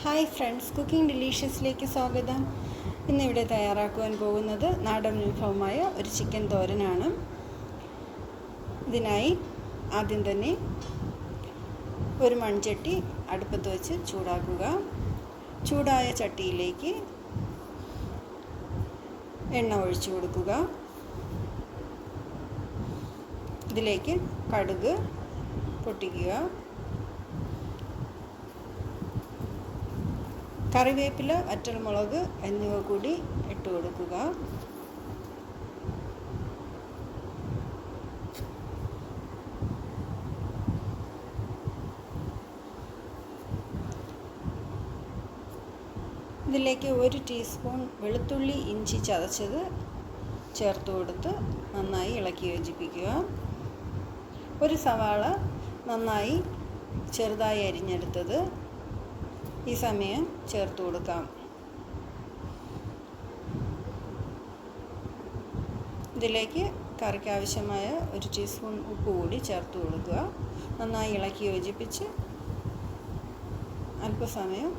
Hi friends, cooking ഡിലീഷ്യസിലേക്ക് സ്വാഗതം. ഇന്നിവിടെ തയ്യാറാക്കുവാൻ പോകുന്നത് നാടൻ വിഭവമായ ഒരു ചിക്കൻ തോരനാണ്. ഇതിനായി ആദ്യം തന്നെ ഒരു മൺചട്ടി അടുപ്പത്ത് വെച്ച് ചൂടാക്കുക. ചൂടായ ചട്ടിയിലേക്ക് എണ്ണ ഒഴിച്ചു കൊടുക്കുക. ഇതിലേക്ക് കടുക് പൊട്ടിക്കുക, കറിവേപ്പില, വറ്റൽമുളക് എന്നിവ കൂടി ഇട്ട് കൊടുക്കുക. ഇതിലേക്ക് 1 ടീസ്പൂൺ വെളുത്തുള്ളി ഇഞ്ചി ചതച്ചത് ചേർത്ത് കൊടുത്ത് നന്നായി ഇളക്കി യോജിപ്പിക്കുക. ഒരു സവാള നന്നായി ചെറുതായി അരിഞ്ഞെടുത്തത് ഈ സമയം ചേർത്ത് കൊടുക്കാം. ഇതിലേക്ക് കറിക്ക് ആവശ്യമായ 1 ടീസ്പൂൺ ഉപ്പ് കൂടി ചേർത്ത് കൊടുക്കുക. നന്നായി ഇളക്കി യോജിപ്പിച്ച് അല്പസമയം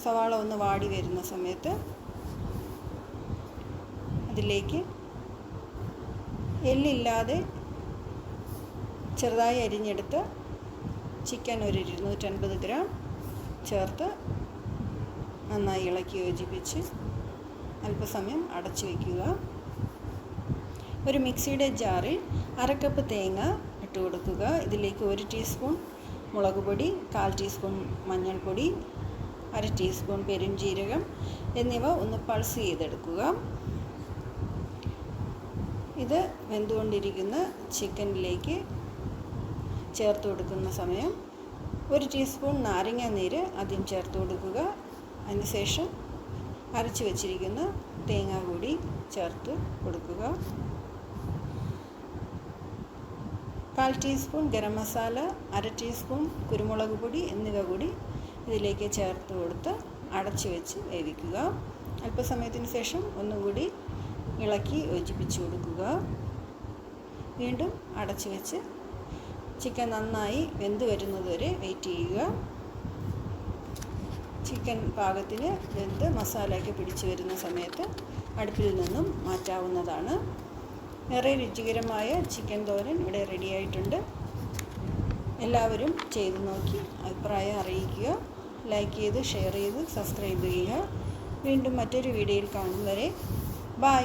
സവാള ഒന്ന് വാടി വരുന്ന സമയത്ത് അതിലേക്ക് എല്ലില്ലാതെ ചെറുതായി അരിഞ്ഞെടുത്ത ചിക്കൻ ഒരു 250 ഗ്രാം ചേർത്ത് നന്നായി ഇളക്കി യോജിപ്പിച്ച് അല്പസമയം അടച്ചു വയ്ക്കുക. ഒരു മിക്സിയുടെ ജാറിൽ 1/2 കപ്പ് തേങ്ങ ഇട്ട് കൊടുക്കുക. ഇതിലേക്ക് 1 ടീസ്പൂൺ മുളക് പൊടി, 1/4 ടീസ്പൂൺ മഞ്ഞൾപ്പൊടി, 1/2 ടീസ്പൂൺ പെരുംജീരകം എന്നിവ ഒന്ന് പൾസ് ചെയ്തെടുക്കുക. ഇത് വെന്തുകൊണ്ടിരിക്കുന്ന ചിക്കനിലേക്ക് ചേർത്ത് കൊടുക്കുന്ന സമയം 1 ടീസ്പൂൺ നാരങ്ങ നീര് ആദ്യം ചേർത്ത് കൊടുക്കുക. അതിനുശേഷം അരച്ച് വെച്ചിരിക്കുന്ന തേങ്ങ കൂടി ചേർത്ത് കൊടുക്കുക. 1/4 ടീസ്പൂൺ ഗരം മസാല, 1/2 ടീസ്പൂൺ കുരുമുളക് പൊടി എന്നിവ കൂടി ഇതിലേക്ക് ചേർത്ത് കൊടുത്ത് അടച്ച് വെച്ച് വേവിക്കുക. അല്പസമയത്തിന് ശേഷം ഒന്നുകൂടി ഇളക്കി യോജിപ്പിച്ച് കൊടുക്കുക. വീണ്ടും അടച്ച് വെച്ച് ചിക്കൻ നന്നായി വെന്ത് വരുന്നതുവരെ വെയിറ്റ് ചെയ്യുക. ചിക്കൻ പാകത്തിന് വെന്ത് മസാലയൊക്കെ പിടിച്ചു വരുന്ന സമയത്ത് അടുപ്പിൽ നിന്നും മാറ്റാവുന്നതാണ്. ഏറെ രുചികരമായ ചിക്കൻ തോരൻ ഇവിടെ റെഡിയായിട്ടുണ്ട്. എല്ലാവരും ചെയ്ത് നോക്കി അഭിപ്രായം അറിയിക്കുക. ലൈക്ക് ചെയ്ത് ഷെയർ ചെയ്ത് സബ്സ്ക്രൈബ് ചെയ്യുക. വീണ്ടും മറ്റൊരു വീഡിയോയിൽ കാണും വരെ ബൈ.